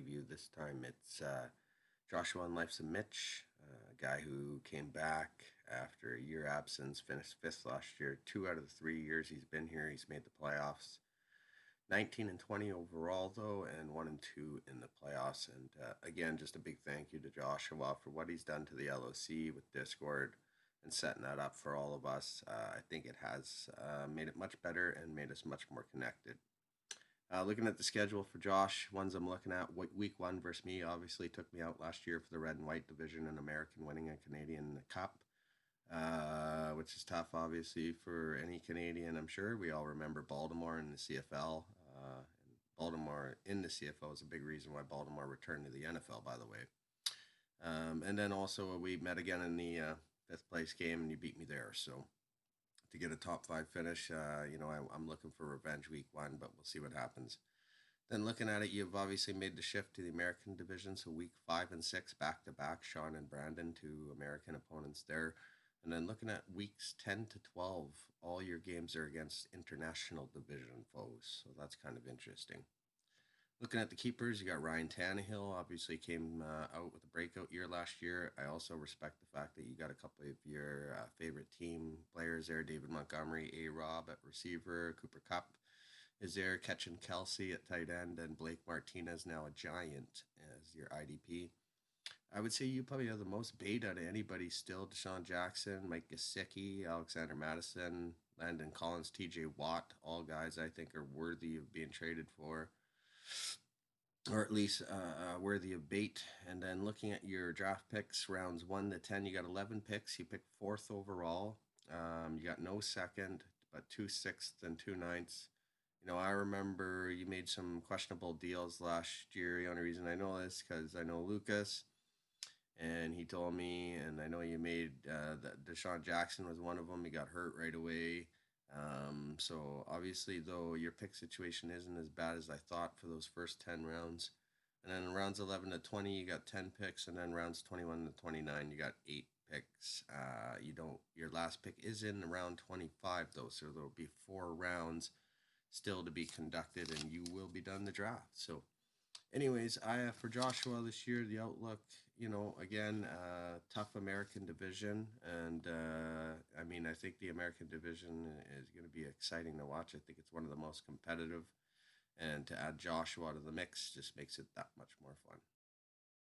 preview. This time it's Joshua and Life's a Mitch, a guy who came back after a year absence, finished fifth last year. 2 out of the 3 years he's been here, he's made the playoffs. 19 and 20 overall, though, and 1 and 2 in the playoffs. And again, just a big thank you to Joshua for what he's done to the LOC with Discord and setting that up for all of us. I think it has made it much better and made us much more connected. Looking at the schedule for Josh, ones I'm looking at, week one versus me obviously took me out last year for the red and white division and American winning a Canadian Cup, which is tough, obviously, for any Canadian. I'm sure we all remember Baltimore in the CFL. And Baltimore in the CFL is a big reason why Baltimore returned to the NFL, by the way. And then also we met again in the fifth place game, and you beat me there. So to get a top five finish. I'm looking for revenge week one, but we'll see what happens. Then looking at it, you've obviously made the shift to the American division. So week 5 and 6 back to back, Sean and Brandon, two American opponents there. And then looking at weeks 10 to 12, all your games are against international division foes. So that's kind of interesting. Looking at the keepers, you got Ryan Tannehill. Obviously, came out with a breakout year last year. I also respect the fact that you got a couple of your favorite team players there. David Montgomery, A-Rob at receiver, Cooper Kupp is there, catching Kelsey at tight end, and Blake Martinez, now a Giant, as your IDP. I would say you probably have the most bait out of anybody still. Deshaun Jackson, Mike Gesicki, Alexander Madison, Landon Collins, TJ Watt, all guys I think are worthy of being traded for, or at least worthy of bait. And then looking at your draft picks, rounds 1 to 10, you got 11 picks. You picked fourth overall. You got no second, but 2 sixths and 2 ninths. I remember you made some questionable deals last year. The only reason I know this because I know Lucas, and he told me, and I know you made that Deshaun Jackson was one of them. He got hurt right away. So obviously, though, your pick situation isn't as bad as I thought for those first 10 rounds. And then in rounds 11 to 20, you got 10 picks. And then rounds 21 to 29, you got 8 picks. Your last pick is in round 25, though. So there'll be 4 rounds still to be conducted, and you will be done the draft. So anyways, for Joshua this year, the outlook, again, tough American division. And, I think the American division is going to be exciting to watch. I think it's one of the most competitive. And to add Joshua to the mix just makes it that much more fun.